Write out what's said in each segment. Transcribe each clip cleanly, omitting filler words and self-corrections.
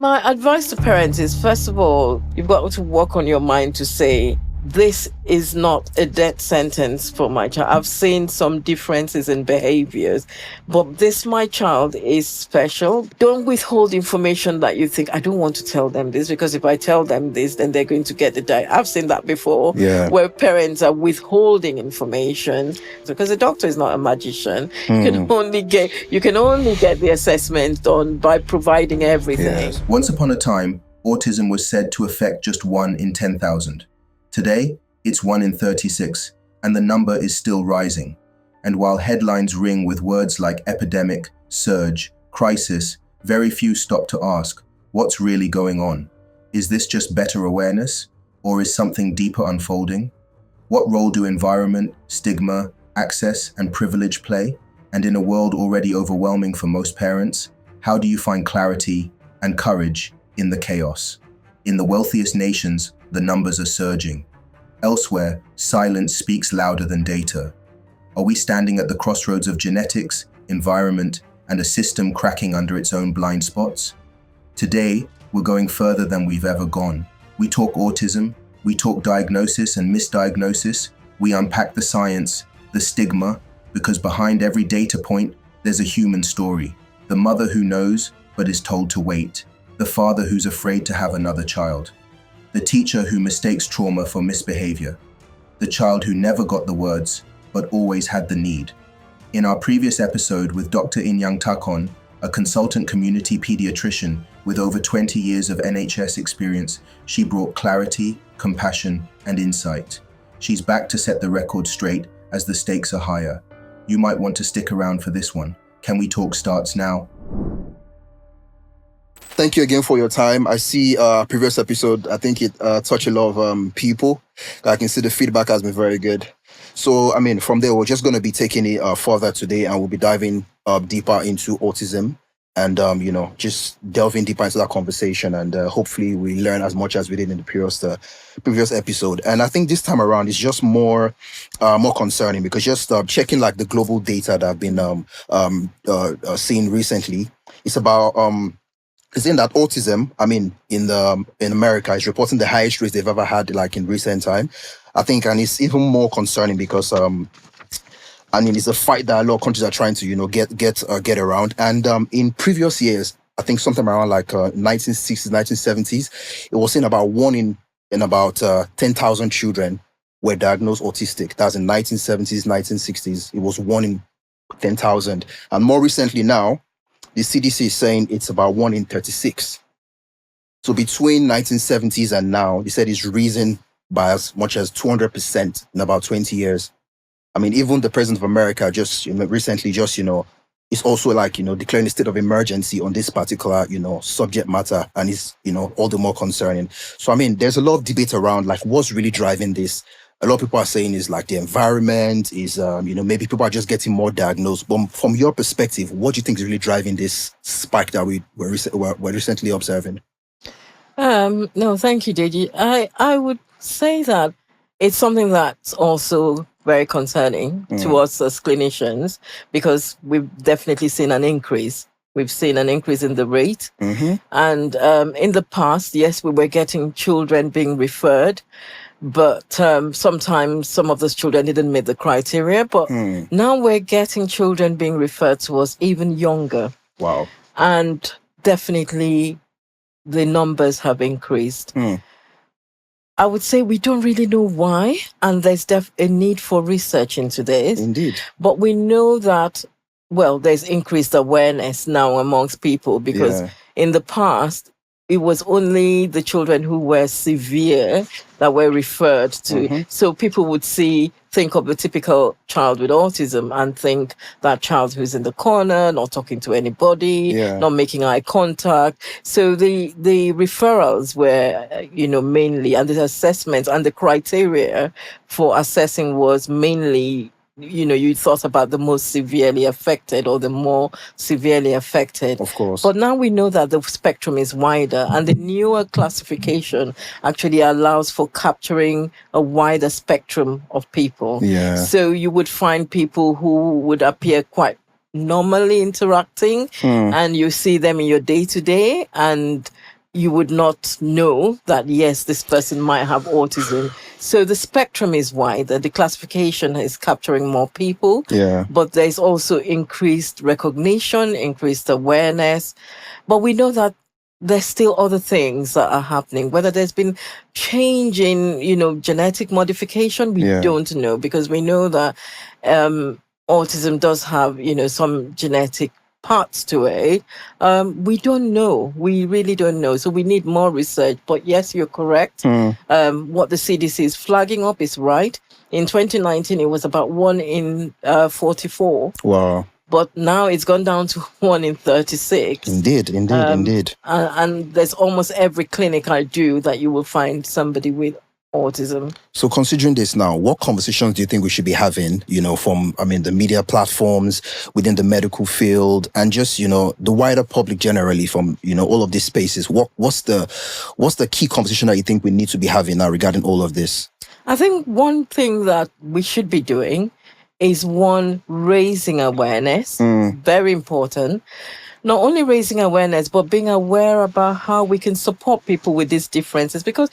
My advice to parents is, first of all, you've got to work on your mind to say, this is not a death sentence for my child. I've seen some differences in behaviors, but this, my child, is special. Don't withhold information that you think, I don't want to tell them this, because if I tell them this, then they're going to get the diet. I've seen that before, where parents are withholding information because the doctor is not a magician. You can only get the assessment done by providing everything. Once upon a time, autism was said to affect just 1 in 10,000. Today, it's 1 in 36, and the number is still rising. And while headlines ring with words like epidemic, surge, crisis, very few stop to ask, what's really going on? Is this just better awareness, or is something deeper unfolding? What role do environment, stigma, access, and privilege play? And in a world already overwhelming for most parents, how do you find clarity and courage in the chaos? In the wealthiest nations, the numbers are surging. Elsewhere, silence speaks louder than data. Are we standing at the crossroads of genetics, environment, and a system cracking under its own blind spots? Today, we're going further than we've ever gone. We talk autism, we talk diagnosis and misdiagnosis, we unpack the science, the stigma, because behind every data point, there's a human story. The mother who knows, but is told to wait. The father who's afraid to have another child. The teacher who mistakes trauma for misbehavior. The child who never got the words, but always had the need. In our previous episode with Dr. Inyang Takon, a consultant community pediatrician with over 20 years of NHS experience, she brought clarity, compassion, and insight. She's back to set the record straight as the stakes are higher. You might want to stick around for this one. Can We Talk starts now. Thank you again for your time. I see previous episode, I think it touched a lot of people. I can see the feedback has been very good. So, from there, we're just going to be taking it further today, and we'll be diving deeper into autism and, just delving deeper into that conversation. And hopefully we learn as much as we did in the previous episode. And I think this time around, it's just more concerning, because just checking like the global data that have been seen recently, it's about... It's in that autism, in America, is reporting the highest rates they've ever had, like in recent time. I think, and it's even more concerning because, it's a fight that a lot of countries are trying to, get around. And in previous years, I think sometime around like 1960s, 1970s, it was in about 1 in about 10,000 children were diagnosed autistic. That's in 1970s, 1960s. It was 1 in 10,000. And more recently now, the CDC is saying it's about 1 in 36. So between 1970s and now, they said it's risen by as much as 200% in about 20 years. Even the President of America just recently is also declaring a state of emergency on this particular, subject matter, and it's, all the more concerning. So, there's a lot of debate around like what's really driving this. A lot of people are saying is like the environment is, maybe people are just getting more diagnosed. But from your perspective, what do you think is really driving this spike that we're recently observing? No, thank you, Deji. I would say that it's something that's also very concerning to us as clinicians, because we've definitely seen an increase. We've seen an increase in the rate. And in the past, yes, we were getting children being referred, but sometimes some of those children didn't meet the criteria. But now we're getting children being referred to us even younger. Wow. And definitely the numbers have increased. I would say we don't really know why, and there's a need for research into this. Indeed. But we know that, there's increased awareness now amongst people, because in the past, it was only the children who were severe that were referred to. So people would think of the typical child with autism and think that child who's in the corner, not talking to anybody, not making eye contact. So the referrals were, mainly, and the assessments and the criteria for assessing was mainly, you thought about the most severely affected or the more severely affected. Of course. But now we know that the spectrum is wider, and the newer classification actually allows for capturing a wider spectrum of people. So you would find people who would appear quite normally interacting, and you see them in your day-to-day, and you would not know that, yes, this person might have autism. So the spectrum is wider. The classification is capturing more people. Yeah. But there's also increased recognition, increased awareness. But we know that there's still other things that are happening. Whether there's been change in, genetic modification, we don't know, because we know that autism does have, some genetic parts to it. We don't know. We really don't know. So we need more research. But yes, you're correct. What the CDC is flagging up is right. In 2019, it was about 1 in 44. Wow. But now it's gone down to 1 in 36. Indeed. And there's almost every clinic I do that you will find somebody with autism. So considering this now, what conversations do you think we should be having, from, the media platforms, within the medical field, and just, the wider public generally from, all of these spaces? What's the key conversation that you think we need to be having now regarding all of this? I think one thing that we should be doing is, one, raising awareness. Very important. Not only raising awareness, but being aware about how we can support people with these differences, because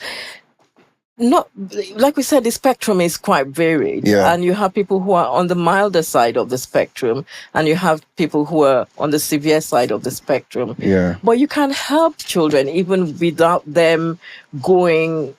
not, like we said, the spectrum is quite varied. And you have people who are on the milder side of the spectrum, and you have people who are on the severe side of the spectrum. But you can help children even without them going,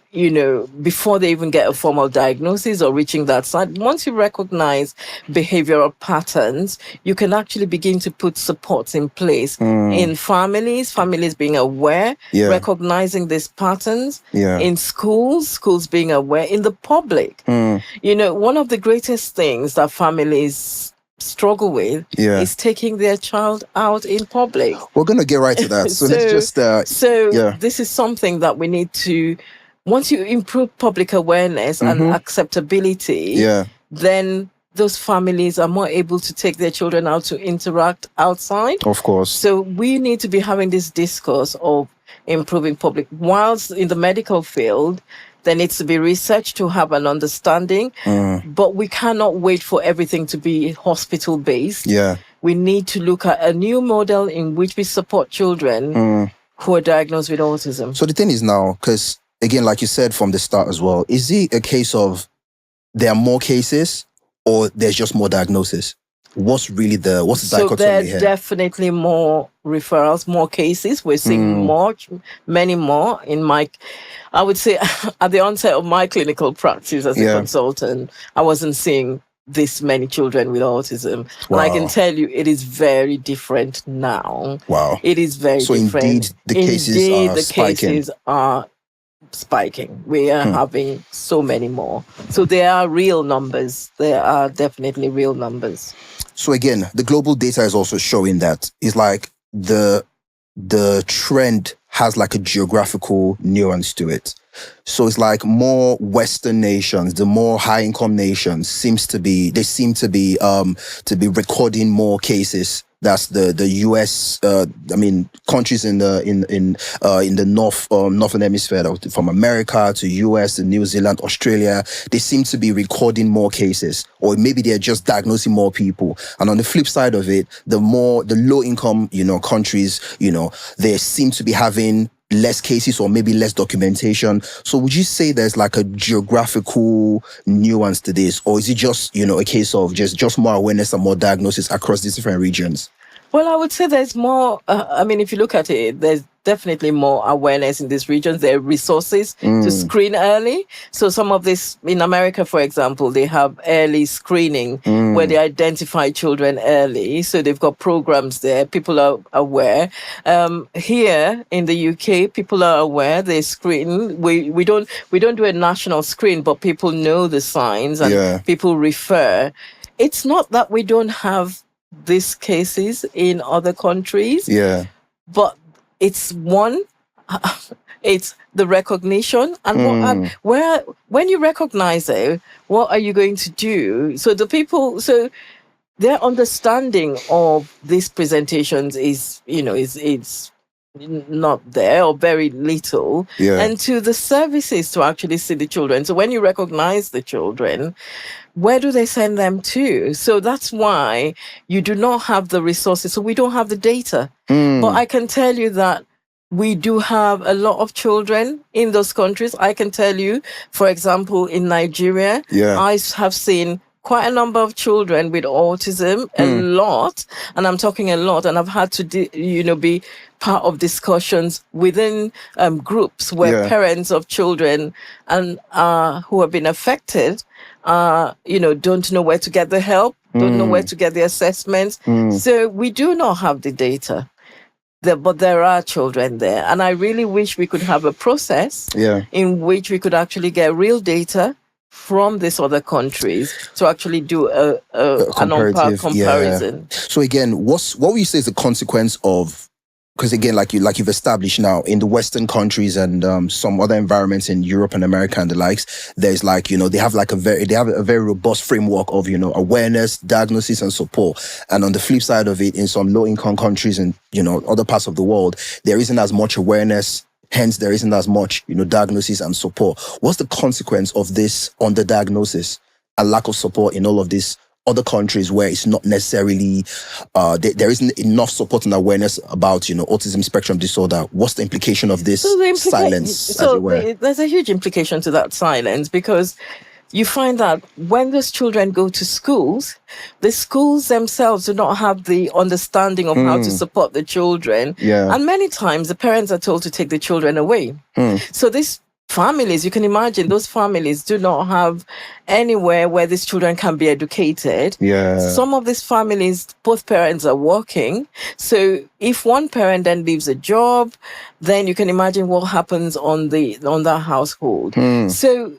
before they even get a formal diagnosis or reaching that side. Once you recognize behavioral patterns, you can actually begin to put supports in place in families being aware, recognizing these patterns, in schools being aware, in the public. One of the greatest things that families struggle with is taking their child out in public. We're going to get right to that. So let's just... this is something that we need to... Once you improve public awareness and acceptability, then those families are more able to take their children out to interact outside. Of course. So we need to be having this discourse of improving public. Whilst in the medical field, there needs to be research to have an understanding, but we cannot wait for everything to be hospital-based. We need to look at a new model in which we support children who are diagnosed with autism. So the thing is now, because again, like you said from the start as well, is it a case of there are more cases or there's just more diagnosis? What's the dichotomy there here? are definitely more referrals, more cases. We're seeing many more I would say at the onset of my clinical practice as a consultant, I wasn't seeing this many children with autism. Wow. And I can tell you it is very different now. Wow. It is very different. So indeed, the cases are spiking. We are having so many more. So there are real numbers. There are definitely real numbers. So again, the global data is also showing that it's like the trend has like a geographical nuance to it. So it's like more Western nations, the more high-income nations seem to be recording more cases. That's the US. Countries in the northern hemisphere, from America to US and New Zealand, Australia, they seem to be recording more cases, or maybe they're just diagnosing more people. And on the flip side of it, the low income, countries, they seem to be having less cases or maybe less documentation. So would you say there's like a geographical nuance to this, or is it just, a case of just more awareness and more diagnosis across these different regions? Well, I would say there's more, if you look at it, there's definitely more awareness in these regions. There are resources to screen early. So some of this, in America, for example, they have early screening where they identify children early. So they've got programs there. People are aware. Here in the UK, people are aware. They screen. We don't do a national screen, but people know the signs and people refer. It's not that we don't have these cases in other countries, but it's it's the recognition and when you recognize it, what are you going to do? So their understanding of these presentations is it's not there or very little, and to the services to actually see the children. So when you recognize the children, where do they send them to? So that's why you do not have the resources. So we don't have the data. But I can tell you that we do have a lot of children in those countries. I can tell you, for example, in Nigeria, I have seen quite a number of children with autism, a lot, and I'm talking a lot, and I've had to, be part of discussions within groups where parents of children and who have been affected, don't know where to get the help, don't know where to get the assessments. So we do not have the data. But there are children there. And I really wish we could have a process in which we could actually get real data from these other countries to actually do an unpack comparison. So again, what would you say is the consequence of, because again, like you've established now in the Western countries and some other environments in Europe and America and the likes, there's they have a very robust framework of awareness, diagnosis, and support. And on the flip side of it, in some low income countries and other parts of the world, there isn't as much awareness. Hence, there isn't as much diagnosis and support. What's the consequence of this underdiagnosis and lack of support in all of these other countries where it's not necessarily there isn't enough support and awareness about autism spectrum disorder? What's the implication of this silence? There's a huge implication to that silence, because you find that when those children go to schools, the schools themselves do not have the understanding of how to support the children. And many times the parents are told to take the children away. So this families, you can imagine, those families do not have anywhere where these children can be educated. Some of these families, both parents are working. So if one parent then leaves a job, then you can imagine what happens on that household. So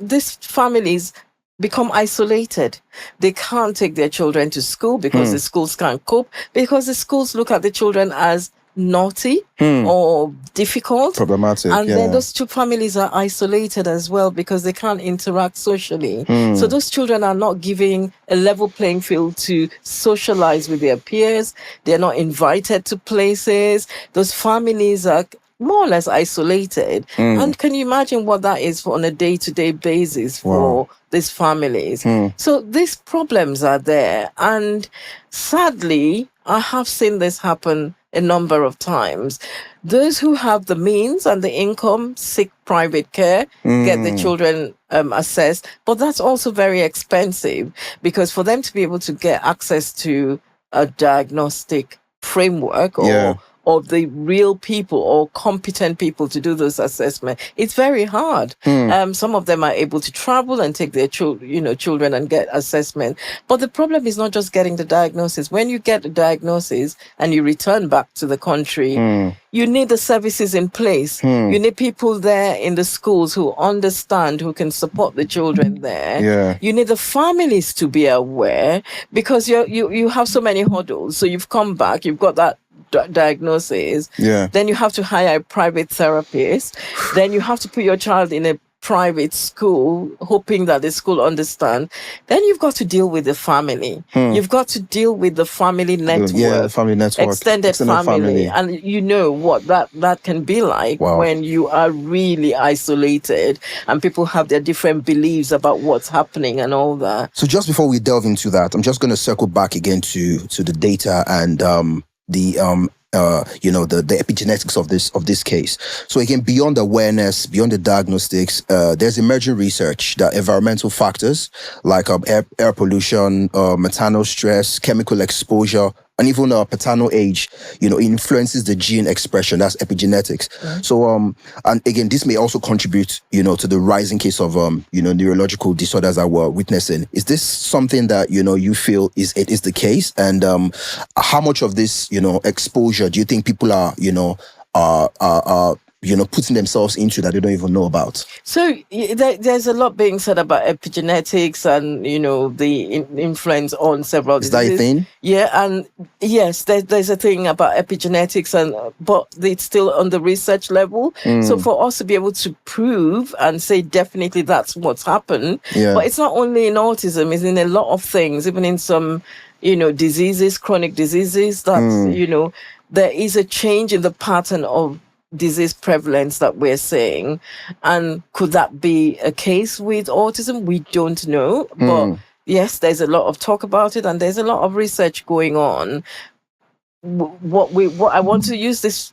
these families become isolated. They can't take their children to school because the schools can't cope, because the schools look at the children as naughty or difficult, problematic, and then those two families are isolated as well because they can't interact socially. So those children are not giving a level playing field to socialize with their peers. They're not invited to places. Those families are more or less isolated. And can you imagine what that is on a day-to-day basis for these families? So these problems are there, and sadly I have seen this happen a number of times. Those who have the means and the income seek private care, get the children assessed, but that's also very expensive, because for them to be able to get access to a diagnostic framework or the real people or competent people to do those assessments, it's very hard. Some of them are able to travel and take their children and get assessment. But the problem is not just getting the diagnosis. When you get the diagnosis and you return back to the country, you need the services in place. You need people there in the schools who understand, who can support the children there. You need the families to be aware, because you have so many hurdles. So you've come back, you've got that diagnosis, then you have to hire a private therapist, then you have to put your child in a private school, hoping that the school understand. Then you've got to deal with the family. You've got to deal with the family network, family network, extended family, and you know what that can be like when you are really isolated and people have their different beliefs about what's happening and all that. So just before we delve into that, I'm just going to circle back again to the data and the epigenetics of this case. So again, beyond awareness, beyond the diagnostics, there's emerging research that environmental factors like air pollution, maternal stress, chemical exposure, and even paternal age, influences the gene expression. That's epigenetics. So, and again, this may also contribute, to the rising case of, neurological disorders that we're witnessing. Is this something that, you feel is the case? And how much of this, exposure do you think people are, putting themselves into that they don't even know about? So there's a lot being said about epigenetics and, the influence on several diseases. Is that a thing? Yeah, and yes, there's a thing about epigenetics, but it's still on the research level. So for us to be able to prove and say definitely that's what's happened, but it's not only in autism, it's in a lot of things, even in some, diseases, chronic diseases, that, there is a change in the pattern of disease prevalence that we're seeing. And could that be a case with autism? We don't know. But yes, there's a lot of talk about it and there's a lot of research going on. What I want to use this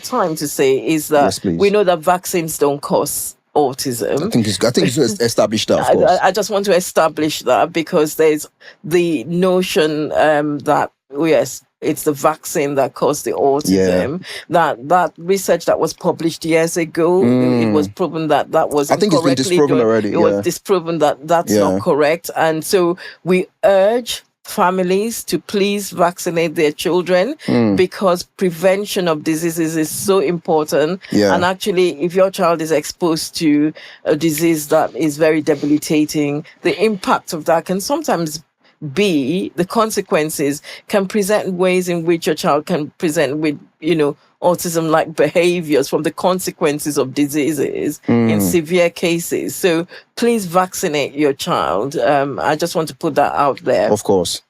time to say is that Yes, please. we know that vaccines don't cause autism. I think it's established that, of course. I just want to establish that, because there's the notion that, yes, it's the vaccine that caused the autism. That research that was published years ago, it was proven that wasn't I think it's been disproven already. It was disproven that that's not correct. And so we urge families to please vaccinate their children, because prevention of diseases is so important. And actually, if your child is exposed to a disease that is very debilitating, the impact of that can sometimes be, the consequences can present ways in which your child can present with, autism-like behaviors from the consequences of diseases in severe cases. So please vaccinate your child. I just want to put that out there. Of course.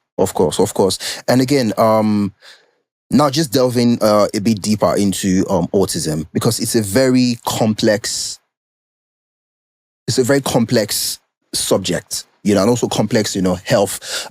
And again, now just delving a bit deeper into autism, because it's a very complex subject, and also complex, health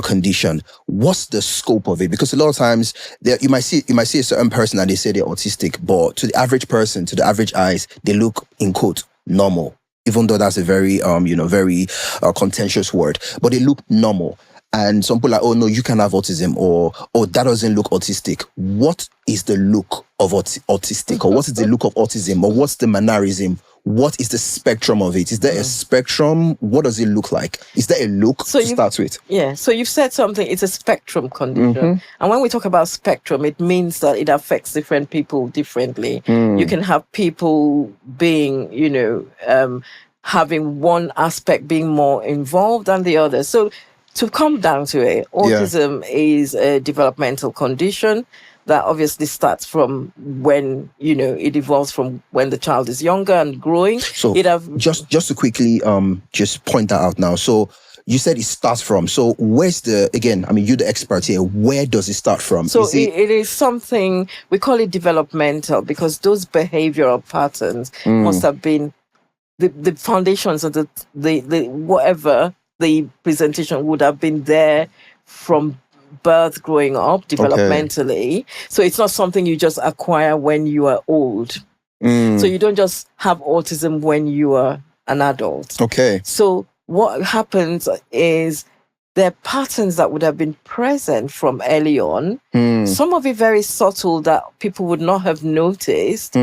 condition. What's the scope of it? Because a lot of times you might see a certain person and they say they're autistic, but to the average person, to the average eyes, they look, in quote, normal, even though that's a very very contentious word, but they look normal. And some people are like, oh no, you can have autism, or oh, that doesn't look autistic. What is the look of autistic, or what is the look of autism, or what's the mannerism? What is the spectrum of it? Is there a spectrum? What does it look like? Is there a look to start with? Yeah, so you've said something, it's a spectrum condition. And when we talk about spectrum, it means that it affects different people differently. You can have people being, having one aspect being more involved than the other. So to come down to it, autism is a developmental condition that obviously starts from when, it evolves from when the child is younger and growing. So just to quickly just point that out now. So you said it starts from. So where's you're the expert here. Where does it start from? So it is something, we call it developmental, because those behavioral patterns must have been the foundations of the whatever the presentation would have been there from birth, growing up developmentally. So it's not something you just acquire when you are old. So you don't just have autism when you are an adult. So what happens is there are patterns that would have been present from early on. Some of it very subtle that people would not have noticed,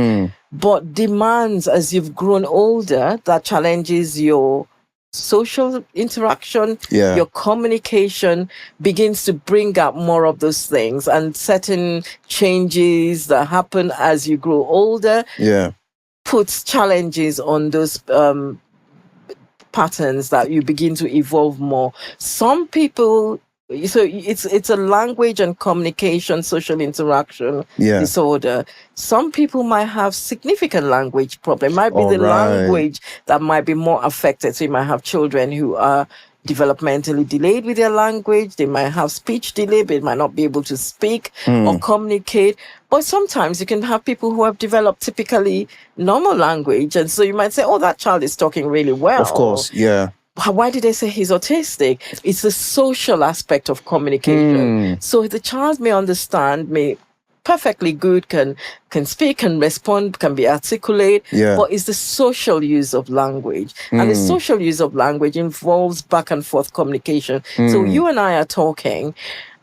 but demands as you've grown older that challenges your social interaction, your communication begins to bring out more of those things, and certain changes that happen as you grow older puts challenges on those patterns that you begin to evolve more. Some people, so it's a language and communication, social interaction disorder. Some people might have significant language problem. It might be language that might be more affected. So you might have children who are developmentally delayed with their language. They might have speech delay, but they might not be able to speak or communicate. Or sometimes you can have people who have developed typically normal language. And so you might say, oh, that child is talking really well. Of course, Why did they say he's autistic? It's the social aspect of communication. So the child may understand, may perfectly good, can speak, can respond, can be articulate, but it's the social use of language. And the social use of language involves back and forth communication. So you and I are talking,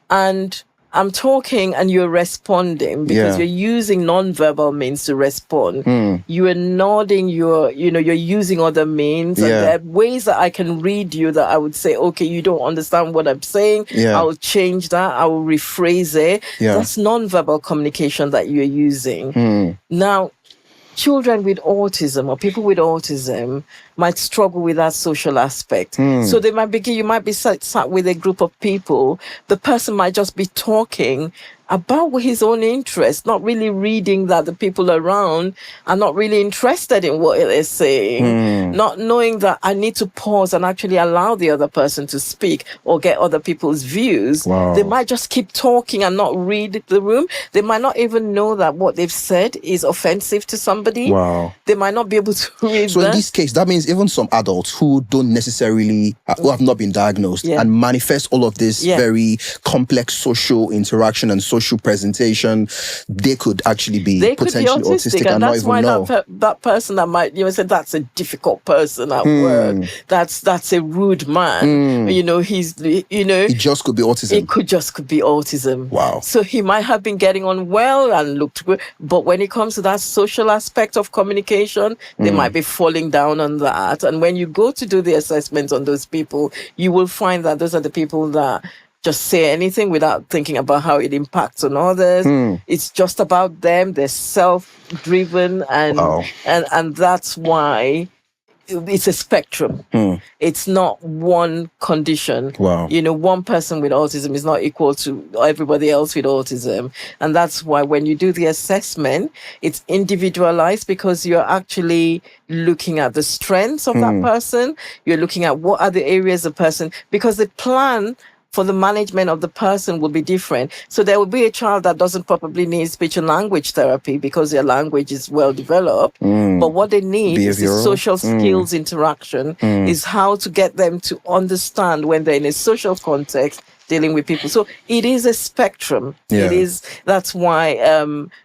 and I'm talking and you're responding because you're using non-verbal means to respond. You are nodding, you're using other means. And there are ways that I can read you that I would say, okay, you don't understand what I'm saying. I'll change that. I will rephrase it. That's non-verbal communication that you're using. Now, children with autism or people with autism might struggle with that social aspect. So they might begin, you might be sat with a group of people. The person might just be talking about his own interest, not really reading that the people around are not really interested in what they're saying, not knowing that I need to pause and actually allow the other person to speak or get other people's views. They might just keep talking and not read the room. They might not even know that what they've said is offensive to somebody. They might not be able to read So in this case, that means even some adults who don't necessarily, who have not been diagnosed and manifest all of this very complex social interaction and social social presentation, they could actually be potentially autistic and not even know. That person that might, say that's a difficult person at work. That's a rude man. He just could be autism. It could be autism. Wow. So he might have been getting on well and looked good, but when it comes to that social aspect of communication, they might be falling down on that. And when you go to do the assessment on those people, you will find that those are the people that just say anything without thinking about how it impacts on others. It's just about them. They're self-driven, and that's why it's a spectrum. It's not one condition. Wow. One person with autism is not equal to everybody else with autism. And that's why when you do the assessment, it's individualized, because you're actually looking at the strengths of that person. You're looking at what are the areas of person, because the plan for the management of the person will be different. So there will be a child that doesn't probably need speech and language therapy because their language is well developed. But what they need is the social skills interaction, is how to get them to understand when they're in a social context dealing with people. So it is a spectrum. It is. That's why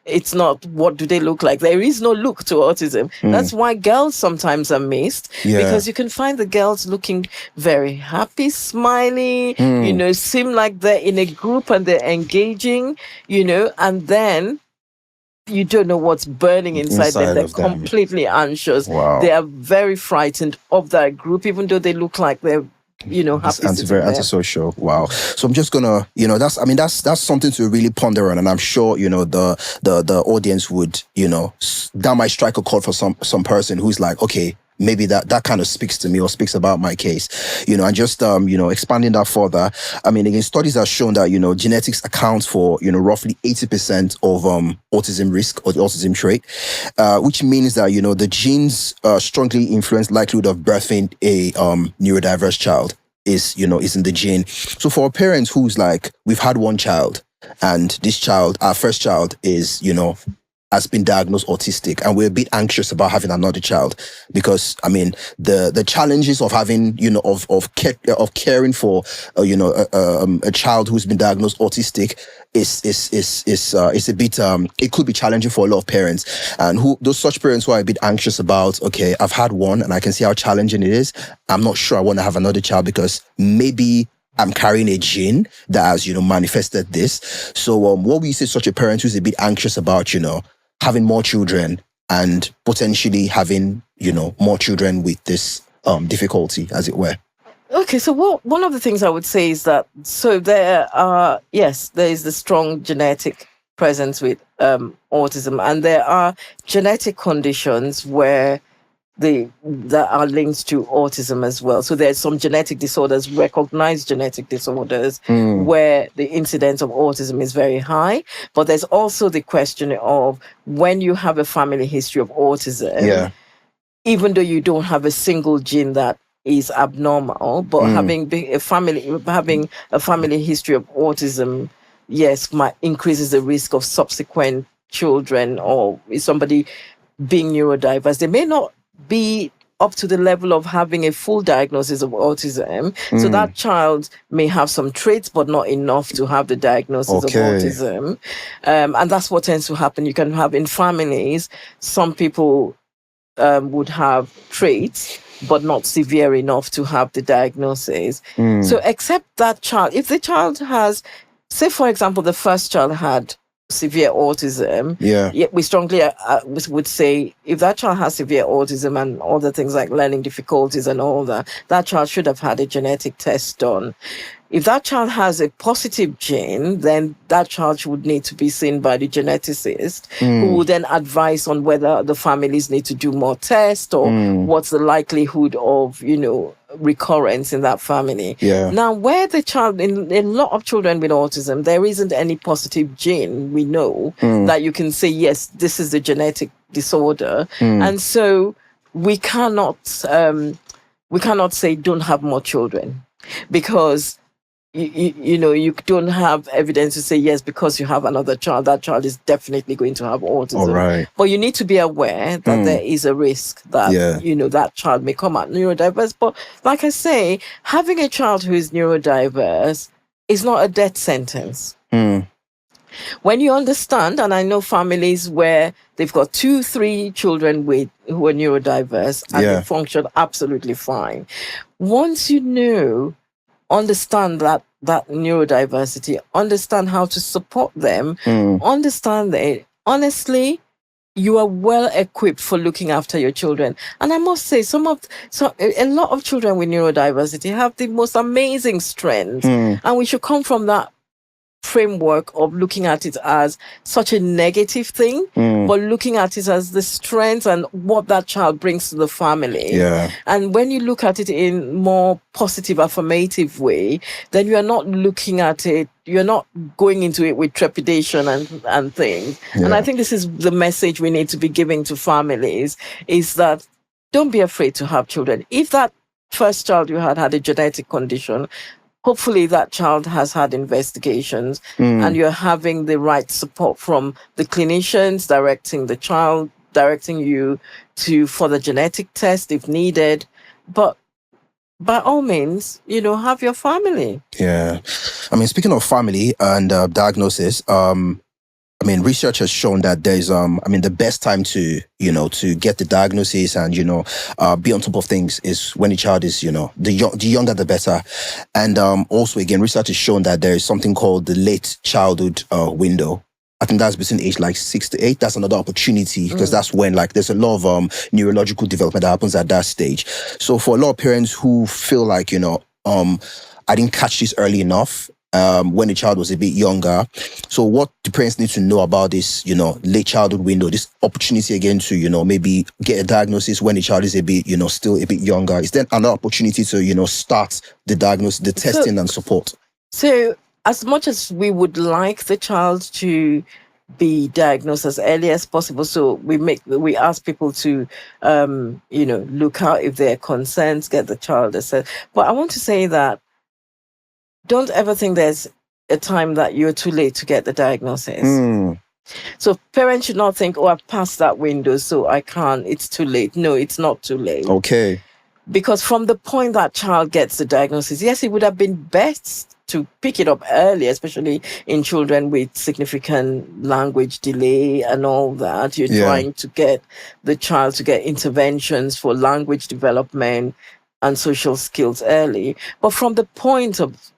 it's not what do they look like. There is no look to autism. That's why girls sometimes are missed, because you can find the girls looking very happy, smiley, seem like they're in a group and they're engaging, and then you don't know what's burning inside them. They're completely anxious. Wow. They are very frightened of that group, even though they look like they're happy. Very antisocial. Wow. So I'm just gonna, that's something to really ponder on, and I'm sure the audience would, that might strike a chord for some person who's like, okay, maybe that kind of speaks to me or speaks about my case, and just expanding that further. Again, studies have shown that genetics accounts for roughly 80% of autism risk or the autism trait, which means that the genes strongly influence likelihood of birthing a neurodiverse child is in the gene. So for a parent who's like, we've had one child, and this child, our first child, is has been diagnosed autistic, and we're a bit anxious about having another child, because the challenges of having of caring for a child who's been diagnosed autistic is a bit it could be challenging for a lot of parents, and such parents who are a bit anxious about, okay, I've had one and I can see how challenging it is. I'm not sure I want to have another child because maybe I'm carrying a gene that has manifested this. So what would you say to such a parent who's a bit anxious about having more children and potentially having, more children with this difficulty, as it were? Okay, so one of the things I would say is that, there is the strong genetic presence with autism, and there are genetic conditions where that are linked to autism as well. So there's some genetic disorders, recognized genetic disorders, where the incidence of autism is very high. But there's also the question of when you have a family history of autism, even though you don't have a single gene that is abnormal, but having a family history of autism, increases the risk of subsequent children or somebody being neurodiverse. They may not be up to the level of having a full diagnosis of autism. So that child may have some traits, but not enough to have the diagnosis of autism. And that's what tends to happen. You can have in families, some people would have traits, but not severe enough to have the diagnosis. So except that child, if the child has, say, for example, the first child had severe autism, we strongly would say if that child has severe autism and all the things like learning difficulties and all that, that child should have had a genetic test done. If that child has a positive gene, then that child would need to be seen by the geneticist, who will then advise on whether the families need to do more tests or what's the likelihood of, recurrence in that family. Now, where the child, in a lot of children with autism, there isn't any positive gene, we know, that you can say, yes, this is the genetic disorder. And so we cannot say don't have more children, because you don't have evidence to say, yes, because you have another child, that child is definitely going to have autism. All right. But you need to be aware that there is a risk that, that child may come out neurodiverse. But like I say, having a child who is neurodiverse is not a death sentence. When you understand, and I know families where they've got 2-3 children who are neurodiverse and they function absolutely fine. Once you understand that neurodiversity, understand how to support them, understand that, honestly, you are well equipped for looking after your children. And I must say, a lot of children with neurodiversity have the most amazing strengths, and we should come from that framework of looking at it as such a negative thing, but looking at it as the strength and what that child brings to the family. And when you look at it in more positive, affirmative way, then you are not looking at it, you're not going into it with trepidation and things. And I think this is the message we need to be giving to families, is that don't be afraid to have children. If that first child you had a genetic condition, hopefully that child has had investigations and you're having the right support from the clinicians directing you for the genetic test if needed. But by all means, have your family. Yeah. I mean, speaking of family and diagnosis, research has shown that there's, the best time to get the diagnosis and, be on top of things is when the child is, the younger, the better. And also, again, research has shown that there is something called the late childhood window. I think that's between age like 6 to 8. That's another opportunity because that's when there's a lot of neurological development that happens at that stage. So for a lot of parents who feel like, I didn't catch this early enough, when the child was a bit younger. So what the parents need to know about this, late childhood window, this opportunity again to, maybe get a diagnosis when the child is a bit, still a bit younger. Is then another opportunity to, start the diagnosis, the testing and support. So as much as we would like the child to be diagnosed as early as possible, so we ask people to, look out if there are concerns, get the child assessed. But I want to say that don't ever think there's a time that you're too late to get the diagnosis. So parents should not think, I've passed that window, so I can't, it's too late. No, it's not too late. Okay. Because from the point that child gets the diagnosis, yes, it would have been best to pick it up early, especially in children with significant language delay and all that. You're trying to get the child to get interventions for language development and social skills early. But from the point of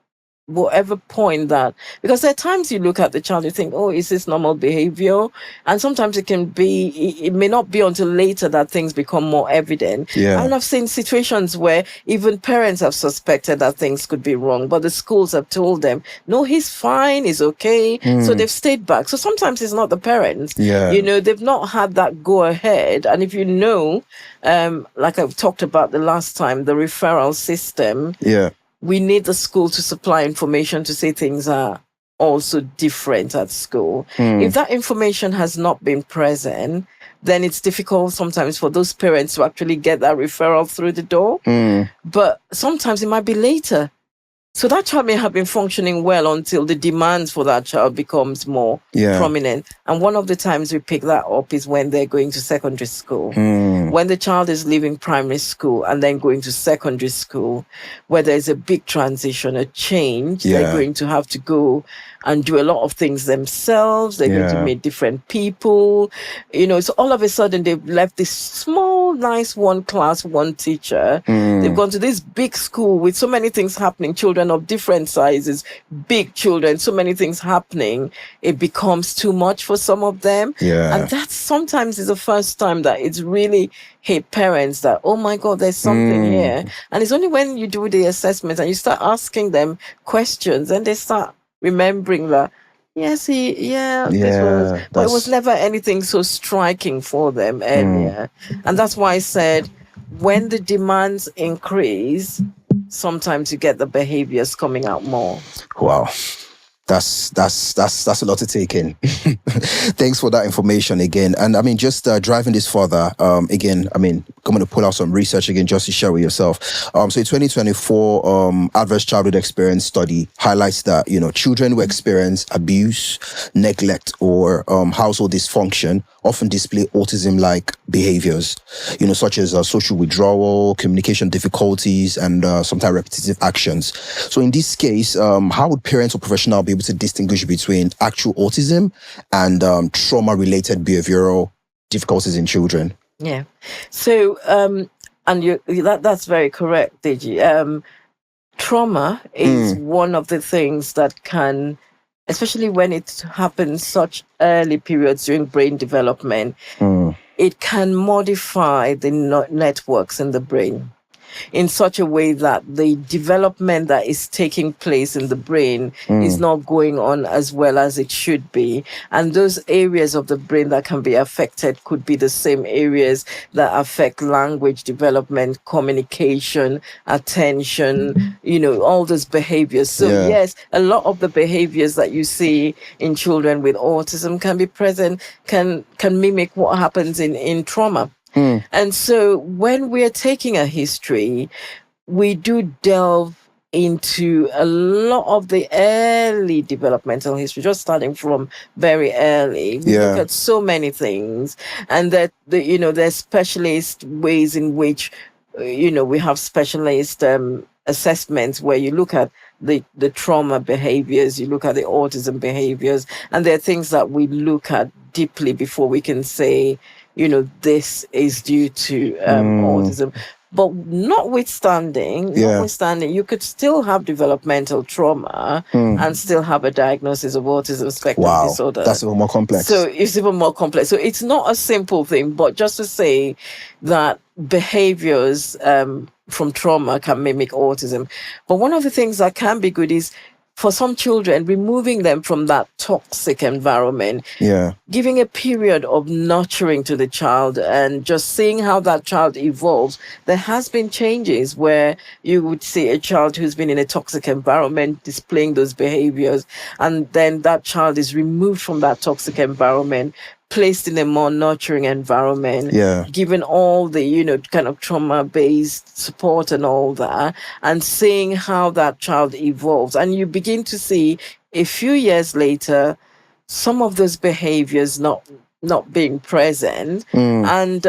whatever point that, because there are times you look at the child, you think, is this normal behavior? And sometimes it may not be until later that things become more evident. And I've seen situations where even parents have suspected that things could be wrong, but the schools have told them, no, he's fine, he's okay. So they've stayed back. So sometimes it's not the parents. They've not had that go ahead. And if like I've talked about the last time, the referral system, we need the school to supply information to say things are also different at school. If that information has not been present, then it's difficult sometimes for those parents to actually get that referral through the door. But sometimes it might be later. So that child may have been functioning well until the demands for that child becomes more prominent. And one of the times we pick that up is when they're going to secondary school. When the child is leaving primary school and then going to secondary school, where there's a big transition, a change, they're going to have to go and do a lot of things themselves. They're going to meet different people. So all of a sudden they've left this small, nice one class, one teacher. They've gone to this big school with so many things happening, children of different sizes, big children, so many things happening. It becomes too much for some of them. And that sometimes is the first time that it's really hit parents that, oh my God, there's something here. And it's only when you do the assessment and you start asking them questions and they start remembering that, this was, but it was never anything so striking for them earlier. And that's why I said, when the demands increase, sometimes you get the behaviors coming out more. Wow. That's a lot to take in. Thanks for that information again. And just driving this further, again, I'm going to pull out some research again just to share with yourself. So a 2024 adverse childhood experience study highlights that, children who experience abuse, neglect, or household dysfunction often display autism-like behaviors, such as social withdrawal, communication difficulties, and sometimes repetitive actions. So in this case, how would parents or professionals be able to distinguish between actual autism and trauma-related behavioral difficulties in children? Yeah. So, and that's very correct, Deji. Trauma is one of the things that can, especially when it happens such early periods during brain development, it can modify the networks in the brain in such a way that the development that is taking place in the brain is not going on as well as it should be. And those areas of the brain that can be affected could be the same areas that affect language development, communication, attention, all those behaviors. So yes, a lot of the behaviors that you see in children with autism can be present, can mimic what happens in trauma. And so when we're taking a history, we do delve into a lot of the early developmental history, just starting from very early. We look at so many things, and that there's specialist ways in which we have specialist assessments where you look at the trauma behaviors, you look at the autism behaviors, and there are things that we look at deeply before we can say, this is due to autism. But notwithstanding, you could still have developmental trauma and still have a diagnosis of autism spectrum disorder. That's even more complex. So it's even more complex. So it's not a simple thing, but just to say that behaviors from trauma can mimic autism. But one of the things that can be good is, for some children, removing them from that toxic environment, giving a period of nurturing to the child and just seeing how that child evolves. There has been changes where you would see a child who's been in a toxic environment displaying those behaviors, and then that child is removed from that toxic environment, placed in a more nurturing environment, given all the, kind of trauma-based support and all that, and seeing how that child evolves. And you begin to see a few years later, some of those behaviors not being present. And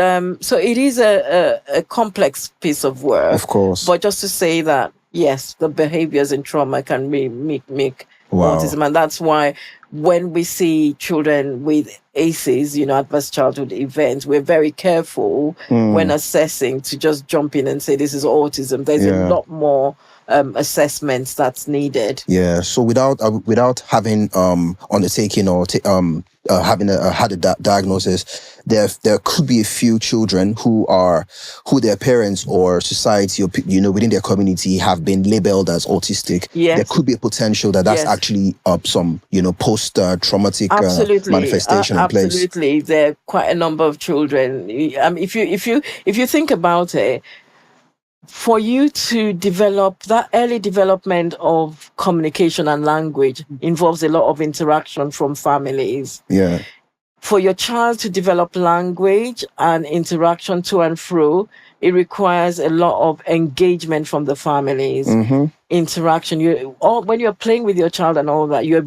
so it is a complex piece of work. Of course. But just to say that, yes, the behaviors in trauma can make autism. And that's why when we see children with ACEs, adverse childhood events, we're very careful when assessing to just jump in and say this is autism. There's a lot more assessments that's needed. Yeah. So without having undertaken or having had a diagnosis, there could be a few children who their parents or society or within their community have been labeled as autistic. Yes. There could be a potential that's actually some post traumatic manifestation in place. Absolutely, there are quite a number of children. If you think about it, for you to develop that early development of communication and language involves a lot of interaction from families. Yeah. For your child to develop language and interaction to and fro, it requires a lot of engagement from the families. Interaction. When you're playing with your child and all that, you're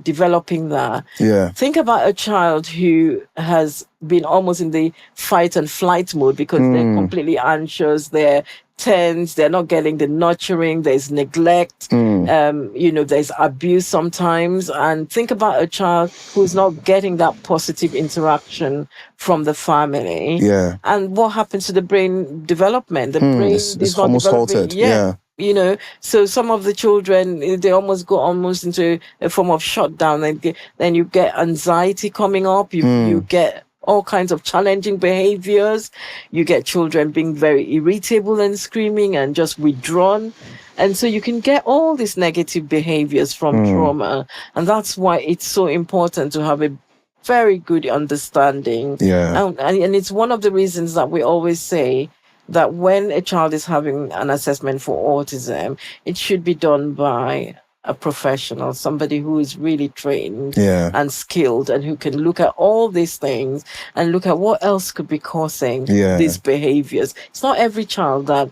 developing that. Yeah. Think about a child who has been almost in the fight and flight mode because they're completely anxious, they're tense, they're not getting the nurturing, there's neglect, there's abuse sometimes. And think about a child who's not getting that positive interaction from the family. Yeah. And what happens to the brain development? The brain is not almost developing. halted. Yeah. So some of the children, they almost go into a form of shutdown. Then you get anxiety coming up. You get all kinds of challenging behaviors. You get children being very irritable and screaming and just withdrawn. And so you can get all these negative behaviors from trauma. And that's why it's so important to have a very good understanding. Yeah. And it's one of the reasons that we always say that when a child is having an assessment for autism, it should be done by a professional, somebody who is really trained and skilled and who can look at all these things and look at what else could be causing these behaviors. It's not every child that,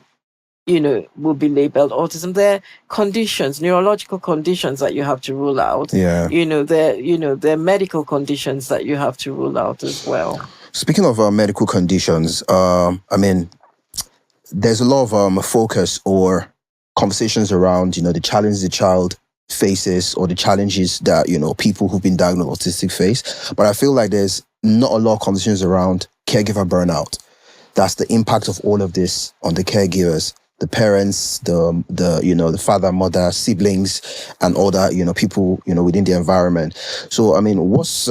will be labeled autism. There are conditions, neurological conditions that you have to rule out. Yeah. There are medical conditions that you have to rule out as well. Speaking of medical conditions, I mean, there's a lot of focus or conversations around, the challenges the child faces or the challenges that, people who've been diagnosed autistic face. But I feel like there's not a lot of conversations around caregiver burnout. That's the impact of all of this on the caregivers, the parents, the father, mother, siblings, and all that, people, within the environment. So, I mean, what's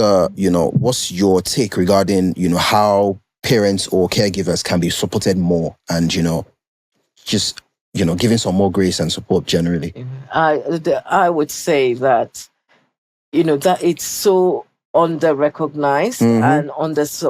your take regarding, how parents or caregivers can be supported more and, just, giving some more grace and support generally? I would say that, that it's so under-recognized and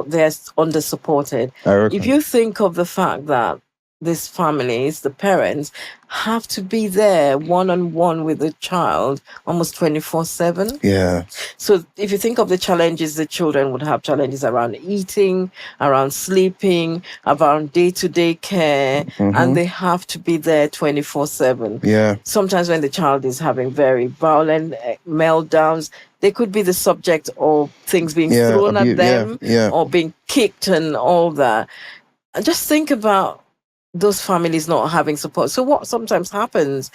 they're under-supported. If you think of the fact that these families, the parents, have to be there one-on-one with the child almost 24/7. Yeah. So if you think of the challenges the children would have, challenges around eating, around sleeping, around day-to-day care, and they have to be there 24/7. Yeah. Sometimes when the child is having very violent meltdowns, they could be the subject of things being thrown at them or being kicked and all that. And just think about those families not having support. So what sometimes happens,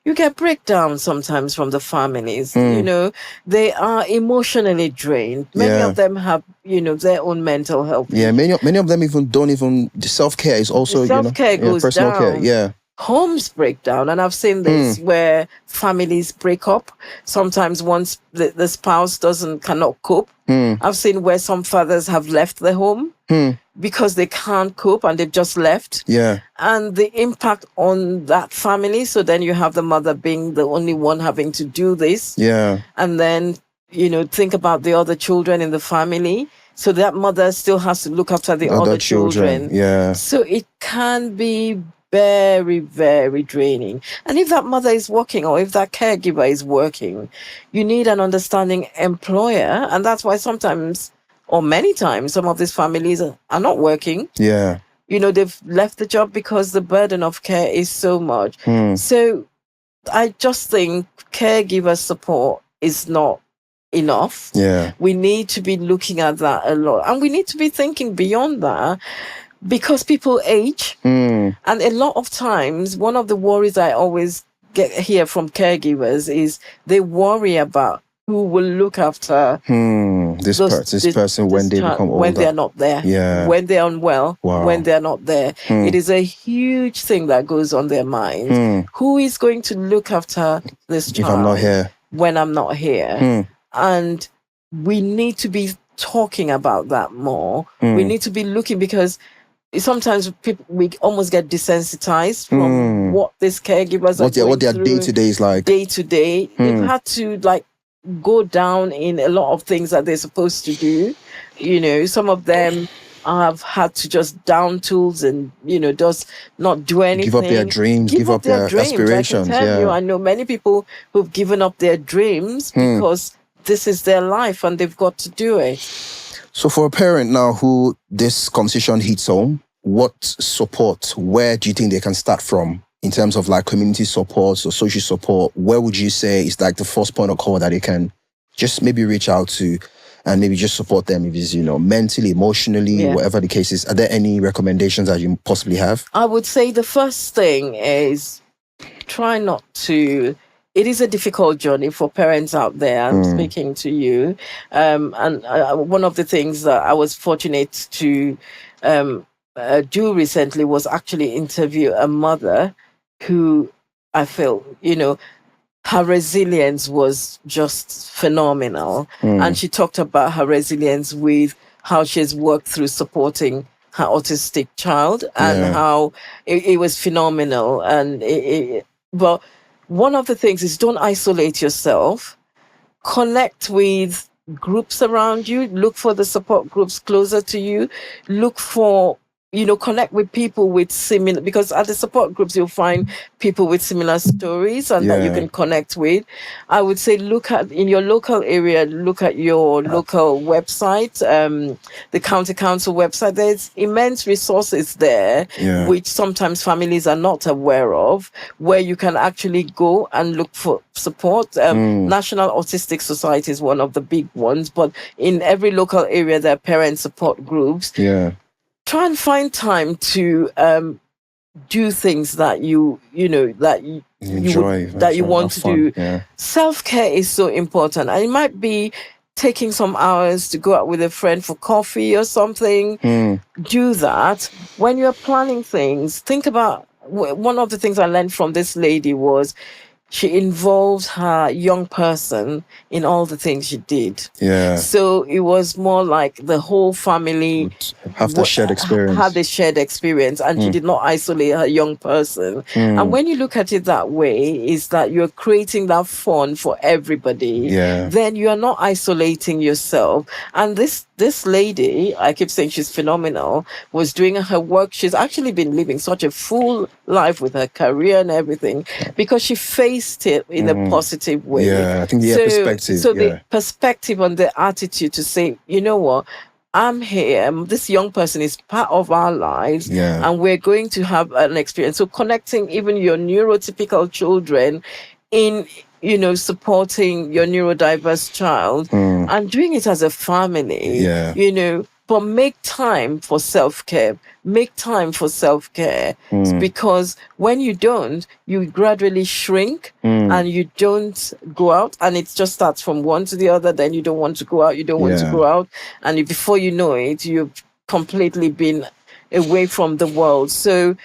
you get breakdowns sometimes from the families. They are emotionally drained. Many of them have, their own mental health. Yeah, many of them the self-care is also, self-care goes personal down. care. Yeah. Homes break down, and I've seen this where families break up. Sometimes once the spouse cannot cope. I've seen where some fathers have left the home because they can't cope and they've just left. Yeah. And the impact on that family. So then you have the mother being the only one having to do this. Yeah. And then, think about the other children in the family. So that mother still has to look after the other children. Yeah. So it can be very, very draining. And if that mother is working or if that caregiver is working, you need an understanding employer. And that's why sometimes, or many times, some of these families are not working. Yeah. They've left the job because the burden of care is so much. So I just think caregiver support is not enough. Yeah. We need to be looking at that a lot. And we need to be thinking beyond that, because people age. And a lot of times, one of the worries I always hear from caregivers is they worry about who will look after this person when they become older. When they're not there. Yeah. When they're unwell. Wow. When they're not there. It is a huge thing that goes on their minds. Who is going to look after this child if I'm not here? When I'm not here? And we need to be talking about that more. We need to be looking, because sometimes we almost get desensitized from what these caregivers are going what their through. day-to-day is like. Day-to-day. They've had to go down in a lot of things that they're supposed to do. Some of them have had to just down tools and, just not do anything. Give up their dreams, give up their aspirations. I can tell you, I know many people who've given up their dreams because this is their life and they've got to do it. So for a parent now who this conversation hits home, what support, where do you think they can start from in terms of community support or social support? Where would you say is the first point of call that they can just maybe reach out to and maybe just support them if it's, mentally, emotionally, whatever the case is? Are there any recommendations that you possibly have? I would say the first thing is try not to. It is a difficult journey for parents out there. I'm speaking to you. And one of the things that I was fortunate to do recently was actually interview a mother who I felt, her resilience was just phenomenal. And she talked about her resilience with how she's worked through supporting her autistic child and how it was phenomenal. And but one of the things is don't isolate yourself. Connect with groups around you. Look for the support groups closer to you. Look for connect with people with similar, because at the support groups, you'll find people with similar stories and that you can connect with. I would say look at, in your local area, look at your local website, the county council website. There's immense resources there, which sometimes families are not aware of, where you can actually go and look for support. National Autistic Society is one of the big ones, but in every local area, there are parent support groups. Try and find time to do things that you enjoy, that you want to do. Self-care is so important, and it might be taking some hours to go out with a friend for coffee or something. Do that. When you're planning things, think about, one of the things I learned from this lady was she involved her young person in all the things she did. So it was more like the whole family have the shared experience. Had the shared experience, and she did not isolate her young person. And when you look at it that way, is that you're creating that fun for everybody. Then you are not isolating yourself. And this lady, I keep saying she's phenomenal, was doing her work. She's actually been living such a full life with her career and everything because she faced it in a positive way. I think the perspective. So the perspective and the attitude to say, you know what, I'm here. This young person is part of our lives, and we're going to have an experience. So connecting even your neurotypical children in, supporting your neurodiverse child and doing it as a family, but make time for self-care. Make time for self-care, because when you don't, you gradually shrink and you don't go out, and it just starts from one to the other. Then you don't want to go out, you don't want to go out, and before you know it, you've completely been away from the world. So,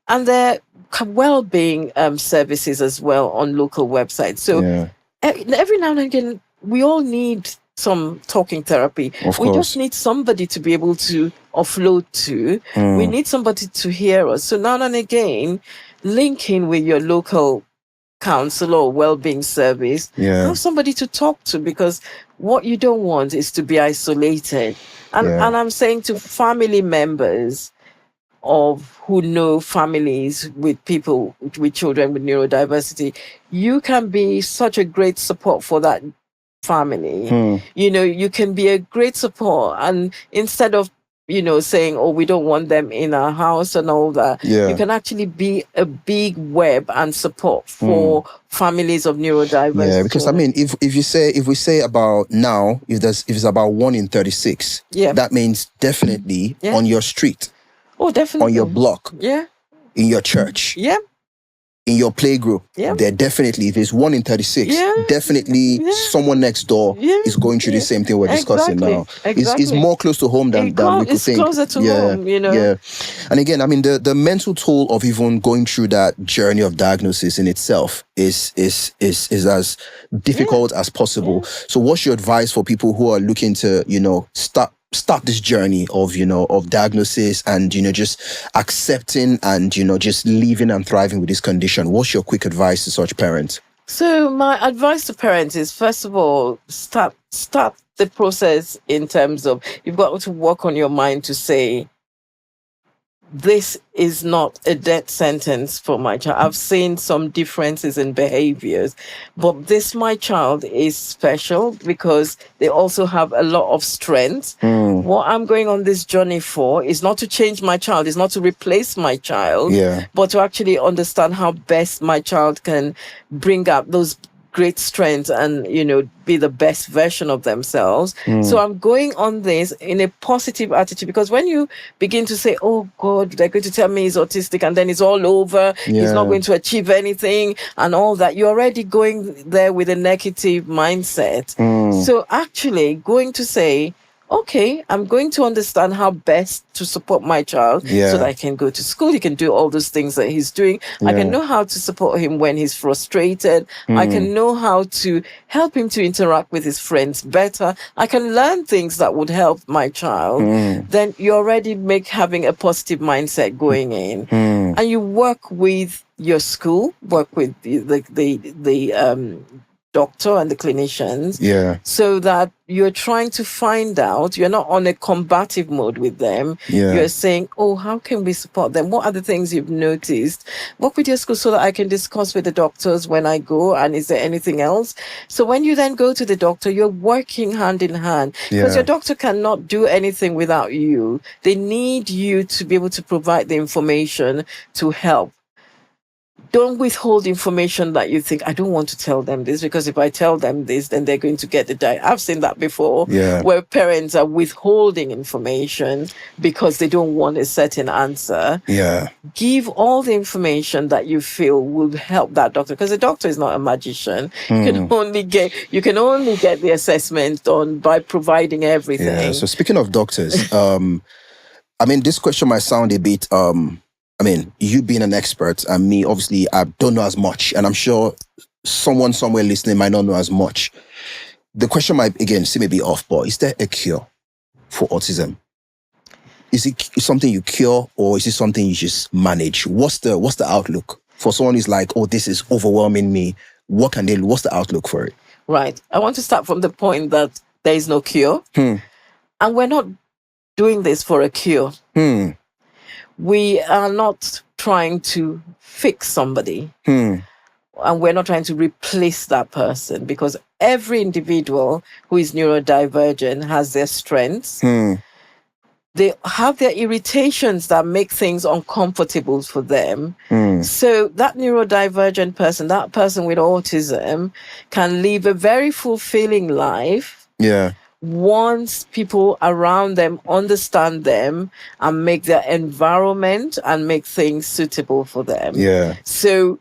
and there are well-being services as well on local websites. So every now and again, we all need some talking therapy. We just need somebody to be able to offload to. We need somebody to hear us. So now and again, link in with your local counsellor or well-being service. Have somebody to talk to, because what you don't want is to be isolated. And I'm saying to family members who know families with people with children with neurodiversity, you can be such a great support for that family. You can be a great support, and instead of saying, oh, we don't want them in our house and all that, you can actually be a big web and support for families of neurodiverse. Because I mean, if we say about now, if it's about 1 in 36, that means definitely on your street, definitely on your block, in your church, in your playgroup, there definitely, if it's 1 in 36, definitely someone next door is going through the same thing we're discussing now. It's more close to home than we could think. It's closer to home, And again, I mean, the mental toll of even going through that journey of diagnosis in itself is as difficult as possible. So what's your advice for people who are looking to, start this journey of diagnosis and, just accepting and, just living and thriving with this condition? What's your quick advice to such parents? So my advice to parents is, first of all, start the process in terms of, you've got to work on your mind to say, this is not a death sentence for my child. I've seen some differences in behaviors, but my child is special because they also have a lot of strengths. What I'm going on this journey for is not to change my child, is not to replace my child, but to actually understand how best my child can bring up those great strengths and, be the best version of themselves. So I'm going on this in a positive attitude, because when you begin to say, oh God, they're going to tell me he's autistic and then it's all over, he's not going to achieve anything and all that, you're already going there with a negative mindset. So actually going to say, okay, I'm going to understand how best to support my child so that I can go to school. He can do all those things that he's doing. I can know how to support him when he's frustrated. I can know how to help him to interact with his friends better. I can learn things that would help my child. Then you already having a positive mindset going in. And you work with your school, work with the doctor and the clinicians, so that you're trying to find out, you're not on a combative mode with them. You're saying, oh, how can we support them? What are the things you've noticed? Work with your school so that I can discuss with the doctors when I go, and is there anything else? So when you then go to the doctor, you're working hand in hand, because your doctor cannot do anything without you. They need you to be able to provide the information to help. Don't withhold information that you think, I don't want to tell them this, because if I tell them this, then they're going to get the I've seen that before, where parents are withholding information because they don't want a certain answer. Give all the information that you feel will help that doctor, because the doctor is not a magician. You can only get the assessment done by providing everything. So speaking of doctors, I mean, this question might sound a bit I mean, you being an expert and me, obviously, I don't know as much. And I'm sure someone somewhere listening might not know as much. The question might, again, seem maybe off, but is there a cure for autism? Is it something you cure, or is it something you just manage? What's the outlook for someone who's like, oh, this is overwhelming me? What can they do? What's the outlook for it? Right. I want to start from the point that there is no cure. And we're not doing this for a cure. We are not trying to fix somebody. And we're not trying to replace that person, because every individual who is neurodivergent has their strengths. They have their irritations that make things uncomfortable for them. So that neurodivergent person, that person with autism, can live a very fulfilling life. Once people around them understand them and make their environment and make things suitable for them. So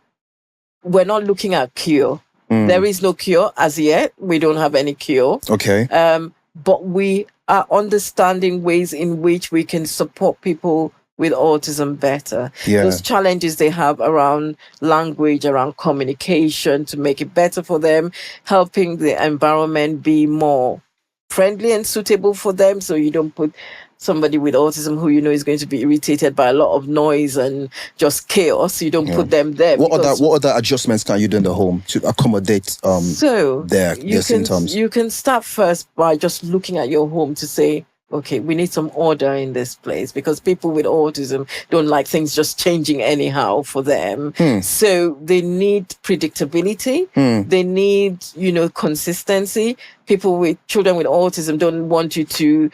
we're not looking at cure. There is no cure as yet. We don't have any cure. But we are understanding ways in which we can support people with autism better. Those challenges they have around language, around communication, to make it better for them, helping the environment be more friendly and suitable for them, so you don't put somebody with autism who you know is going to be irritated by a lot of noise and just chaos. You don't put them there. What other adjustments can you do in the home to accommodate their symptoms? You can start first by just looking at your home to say, okay, we need some order in this place, because people with autism don't like things just changing anyhow for them. So they need predictability. They need, consistency. People with children with autism don't want you to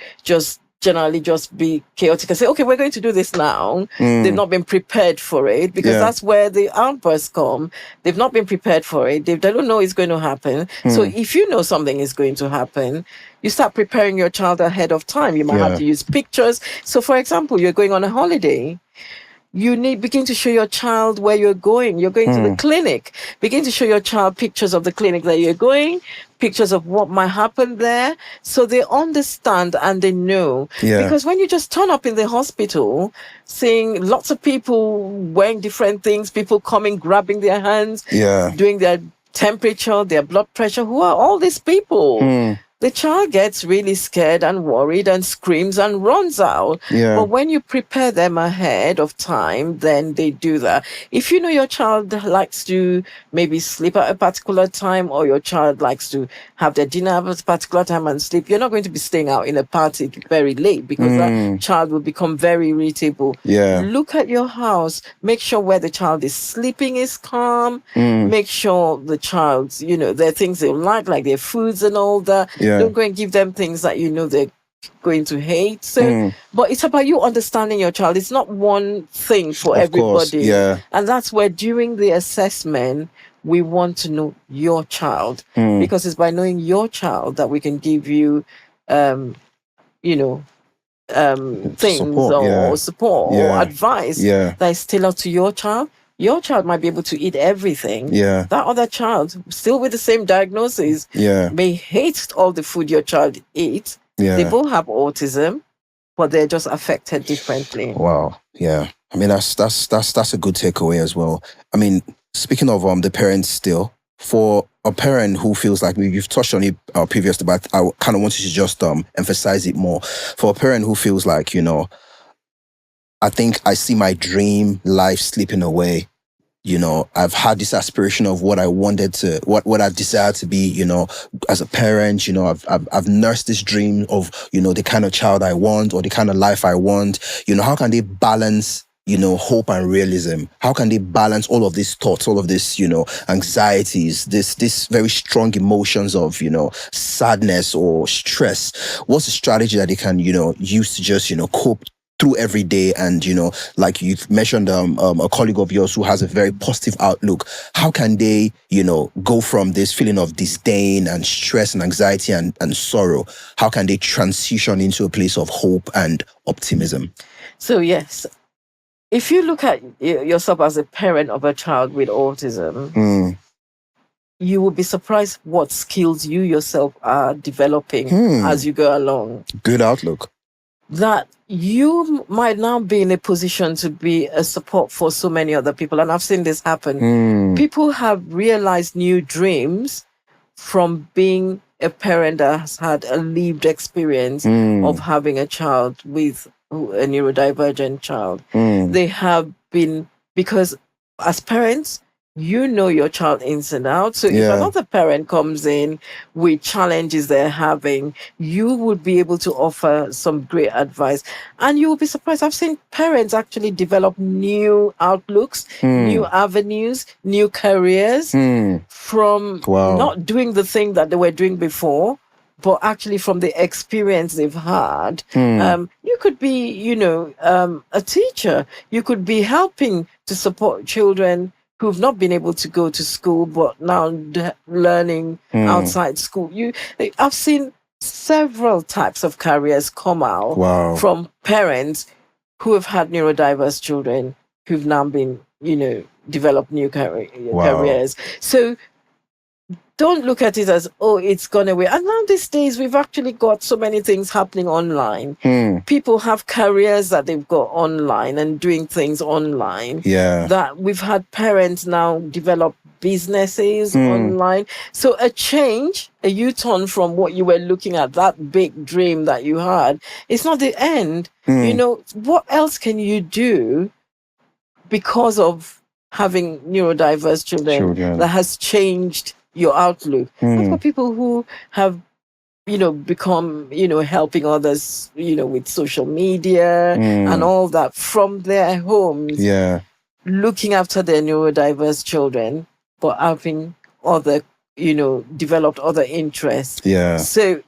generally just be chaotic and say, okay, we're going to do this now. They've not been prepared for it, because that's where the outbursts come. They've not been prepared for it. They don't know it's going to happen. So if you know something is going to happen, you start preparing your child ahead of time. You might have to use pictures. So for example, you're going on a holiday. You begin to show your child where you're going. You're going to the clinic. Begin to show your child pictures of the clinic that you're going, pictures of what might happen there, so they understand and they know. Because when you just turn up in the hospital, seeing lots of people wearing different things, people coming, grabbing their hands, doing their temperature, their blood pressure, who are all these people? The child gets really scared and worried and screams and runs out. But when you prepare them ahead of time, then they do that. If you know your child likes to maybe sleep at a particular time, or your child likes to have their dinner at a particular time and sleep, you're not going to be staying out in a party very late, because that child will become very irritable. Look at your house. Make sure where the child is sleeping is calm. Make sure the child's, there are things they like their foods and all that. Don't go and give them things that they're going to hate. So, but it's about you understanding your child. It's not one thing for everybody. And that's where during the assessment, we want to know your child, because it's by knowing your child that we can give you, things support or advice that is tailored to your child. Your child might be able to eat everything. That other child, still with the same diagnosis, may hate all the food your child eats. They both have autism, but they're just affected differently. Wow. I mean, that's a good takeaway as well. I mean, speaking of the parents still, for a parent who feels like, you've touched on it previously, but I kind of wanted to just emphasize it more. For a parent who feels like, I think I see my dream life slipping away. I've had this aspiration of what I wanted to, what I desired to be, as a parent. I've nursed this dream of, the kind of child I want or the kind of life I want. How can they balance, hope and realism? How can they balance all of these thoughts, all of this, anxieties, this very strong emotions of, sadness or stress? What's the strategy that they can, use to just, cope through every day? And like you've mentioned, a colleague of yours who has a very positive outlook. How can they go from this feeling of disdain and stress and anxiety and sorrow? How can they transition into a place of hope and optimism? So yes, if you look at yourself as a parent of a child with autism, you will be surprised what skills you yourself are developing as you go along. Good outlook. That you might now be in a position to be a support for so many other people. And I've seen this happen. People have realized new dreams from being a parent that has had a lived experience of having a child with a neurodivergent child. They have been, because as parents, you know your child ins and out. So if another parent comes in with challenges they're having, you would be able to offer some great advice. And you will be surprised. I've seen parents actually develop new outlooks, new avenues, new careers from not doing the thing that they were doing before, but actually from the experience they've had. You could be, a teacher. You could be helping to support children who've not been able to go to school, but now learning outside school. I've seen several types of careers come out from parents who have had neurodiverse children who've now been, developed new careers. So don't look at it as, it's gone away. And now these days, we've actually got so many things happening online. People have careers that they've got online and doing things online. That we've had parents now develop businesses online. So a change, a U-turn from what you were looking at, that big dream that you had, it's not the end. What else can you do because of having neurodiverse children that has changed your outlook? And for people who have, become, helping others, with social media and all that from their homes, looking after their neurodiverse children, but having other, developed other interests. So,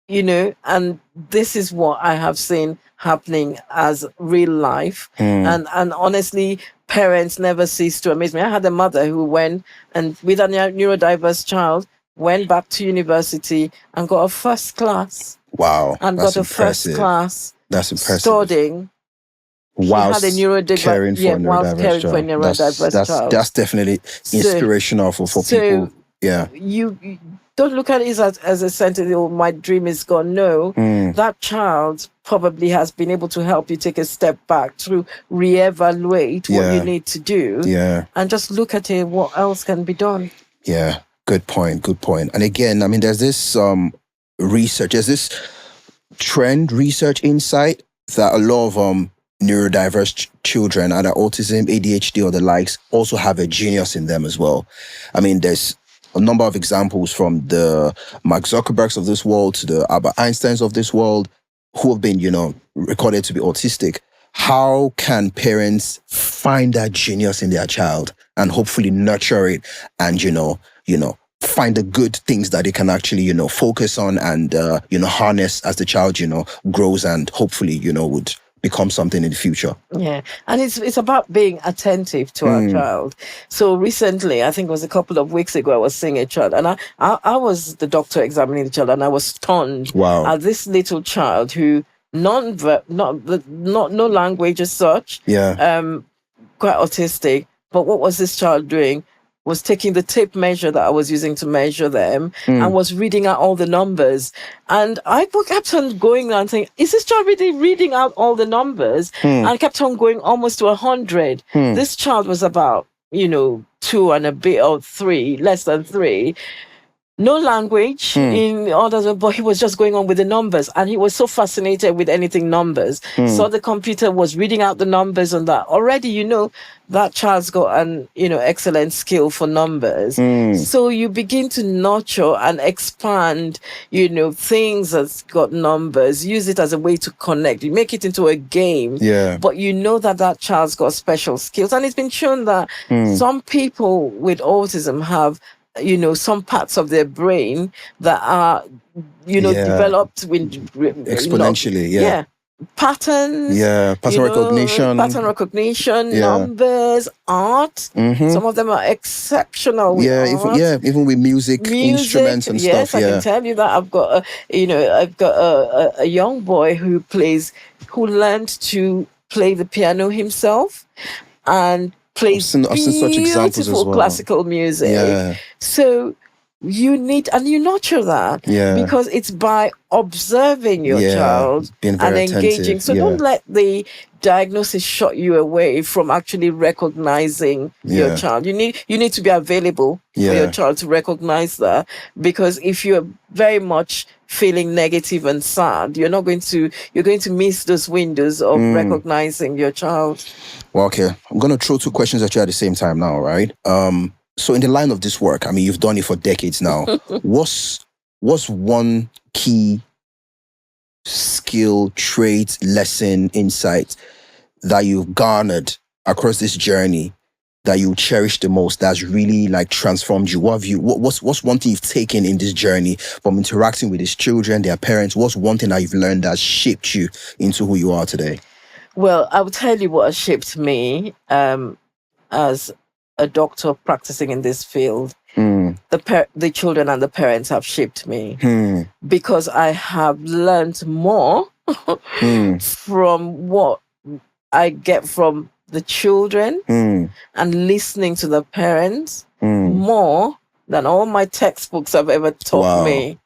and this is what I have seen happening as real life. And honestly, parents never cease to amaze me. I had a mother who went and with a neurodiverse child, went back to university and got a first class. Wow. And got a first class. That's impressive. Studying. Whilst caring for a neurodiverse child. That's definitely inspirational for people. You don't look at it as a sentence, my dream is gone. No, that child probably has been able to help you take a step back to reevaluate what you need to do. And just look at it, what else can be done. Good point. And again, there's this research, there's this trend research insight that a lot of neurodiverse children, either autism, ADHD or the likes, also have a genius in them as well. There's a number of examples from the Mark Zuckerbergs of this world to the Albert Einsteins of this world who have been, recorded to be autistic. How can parents find that genius in their child and hopefully nurture it and, find the good things that they can actually, focus on and, harness as the child, grows and hopefully, would become something in the future. And it's about being attentive to our child. So recently, I think it was a couple of weeks ago, I was seeing a child and I was the doctor examining the child and I was stunned at this little child who no language as such, quite autistic. But what was this child doing? Was taking the tape measure that I was using to measure them and was reading out all the numbers. And I kept on going and saying, is this child really reading out all the numbers? And I kept on going almost to 100. This child was about, 2 and a bit or 3, less than 3. no language in others, but he was just going on with the numbers, and he was so fascinated with anything numbers. So the computer was reading out the numbers on that. Already, that child's got an excellent skill for numbers. So you begin to nurture and expand things that's got numbers. Use it as a way to connect. You make it into a game. But that child's got special skills, and it's been shown that some people with autism have some parts of their brain that are developed with exponentially. Patterns, pattern recognition, numbers, art. Some of them are exceptional with art. Even with music, instruments and stuff. Yes, I can tell you that. I've got a young boy who learned to play the piano himself and plays beautiful classical music. So you nurture that because it's by observing your child and engaging. So don't let the diagnosis shut you away from actually recognizing your child. You need to be available for your child to recognize that, because if you're very much feeling negative and sad, you're going to miss those windows of recognizing your child. Well, okay, I'm going to throw two questions at you at the same time now, right? So in the line of this work, I mean, you've done it for decades now. What's one key skill, trait, lesson, insight that you've garnered across this journey that you cherish the most, that's really transformed you? What's one thing you've taken in this journey from interacting with these children, their parents? What's one thing that you've learned that shaped you into who you are today? Well, I will tell you what has shaped me as a doctor practicing in this field. The children and the parents have shaped me because I have learned more from what I get from the children and listening to the parents more than all my textbooks have ever taught me,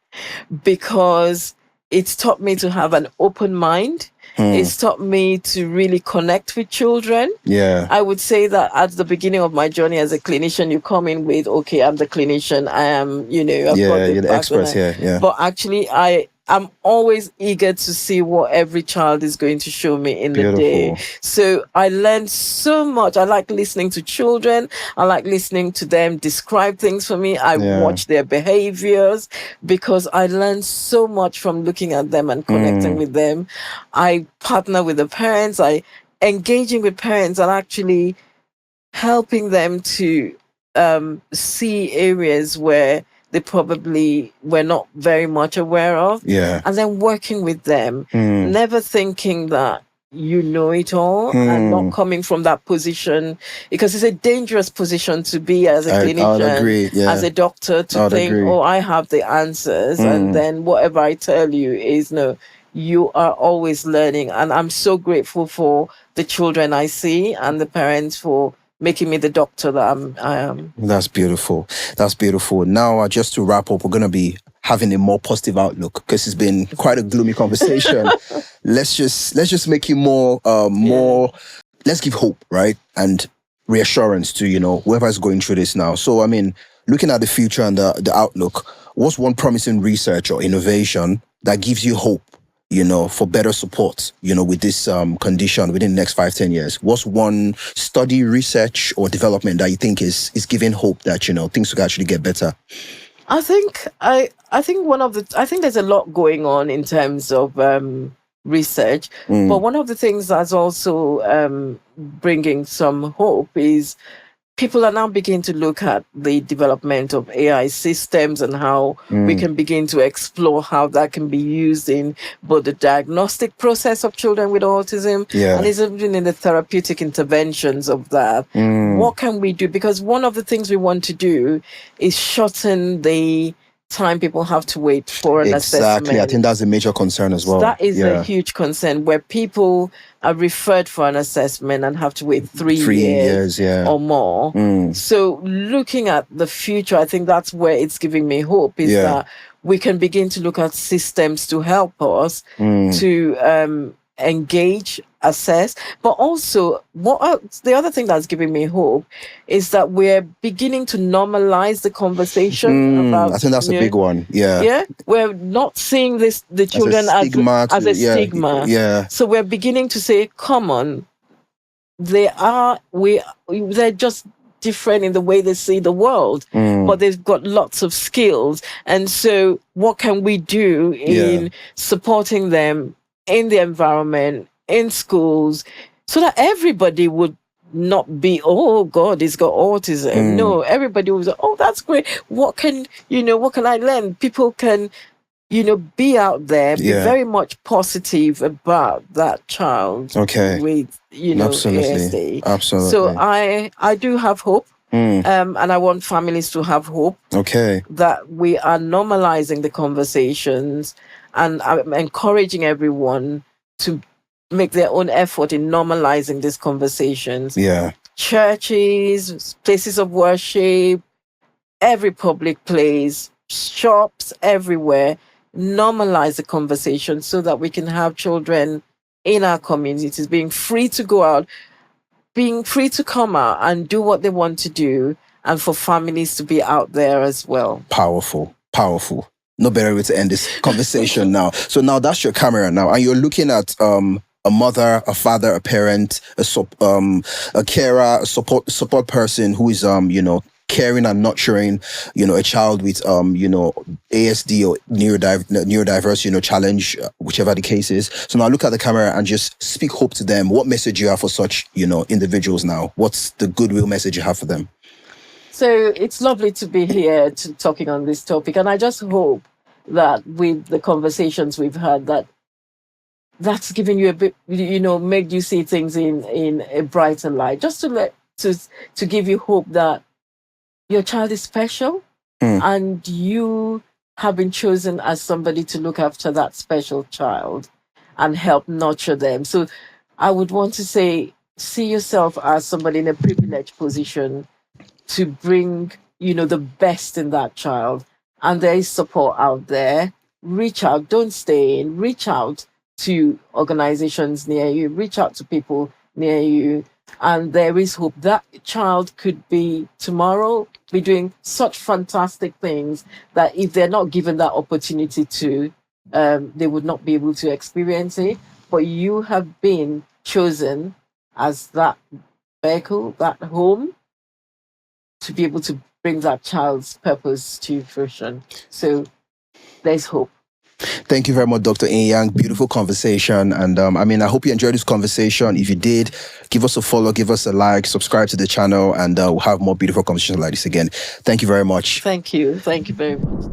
because it's taught me to have an open mind. It's taught me to really connect with children. I would say that at the beginning of my journey as a clinician, you come in with, okay, I'm the clinician. I am, I've got you're the experts here. But actually, I'm always eager to see what every child is going to show me in the day. So I learned so much. I like listening to children. I like listening to them describe things for me. I watch their behaviors because I learned so much from looking at them and connecting with them. I partner with the parents. I engaging with parents and actually helping them to see areas where they probably were not very much aware of. And then working with them, never thinking that you know it all and not coming from that position, because it's a dangerous position to be as a clinician, as a doctor, to think, oh, I have the answers. And then whatever I tell you is no. You are always learning. And I'm so grateful for the children I see and the parents for making me the doctor that I am. That's beautiful. Now, just to wrap up, we're going to be having a more positive outlook because it's been quite a gloomy conversation. Let's just make it more, let's give hope, right? And reassurance to, whoever is going through this now. So, I mean, looking at the future and the outlook, what's one promising research or innovation that gives you hope, for better support, with this condition within the next 5-10 years? What's one study, research, or development that you think is giving hope that, things will actually get better? I think there's a lot going on in terms of research, but one of the things that's also bringing some hope is people are now beginning to look at the development of AI systems and how we can begin to explore how that can be used in both the diagnostic process of children with autism and even in the therapeutic interventions of that. What can we do? Because one of the things we want to do is shorten the time people have to wait for an assessment. I think that's a major concern as well. That is a huge concern, where people are referred for an assessment and have to wait 3 years or more. So looking at the future, I think that's where it's giving me hope, is that we can begin to look at systems to help us to engage, assess, but also the other thing that's giving me hope is that we're beginning to normalize the conversation about. I think that's a big one. Yeah, we're not seeing the children as a stigma. Yeah. So we're beginning to say, come on, they're just different in the way they see the world, but they've got lots of skills. And so what can we do in supporting them in the environment, in schools, so that everybody would not be, oh God, he's got autism. No, everybody was, oh, that's great. What can I learn? People can, be out there, be very much positive about that child with, Absolutely. ASD. Absolutely. So I do have hope. And I want families to have hope that we are normalizing the conversations, and I'm encouraging everyone to make their own effort in normalizing these conversations. Yeah. Churches, places of worship, every public place, shops, everywhere, normalize the conversation so that we can have children in our communities being free to go out, being free to come out and do what they want to do, and for families to be out there as well. Powerful. No better way to end this conversation now. So now that's your camera now, and you're looking at a mother, a father, a parent, a carer, a support person who is caring and nurturing, a child with ASD or neurodiverse, challenge, whichever the case is. So now look at the camera and just speak hope to them. What message you have for such, individuals now? What's the goodwill message you have for them? So it's lovely to be here talking on this topic. And I just hope that with the conversations we've had, that's given you a bit, made you see things in a brighter light, just to give you hope that your child is special and you have been chosen as somebody to look after that special child and help nurture them. So I would want to say, see yourself as somebody in a privileged position to bring, the best in that child. And there is support out there. Reach out, don't stay in, reach out to organizations near you, reach out to people near you. And there is hope. That child could be tomorrow be doing such fantastic things that if they're not given that opportunity to, they would not be able to experience it. But you have been chosen as that vehicle, that home, to be able to bring that child's purpose to fruition. So there's hope. Thank you very much, Dr. Inyang. Beautiful conversation. And I hope you enjoyed this conversation. If you did, give us a follow, give us a like, subscribe to the channel, and we'll have more beautiful conversations like this again. Thank you very much. Thank you. Thank you very much.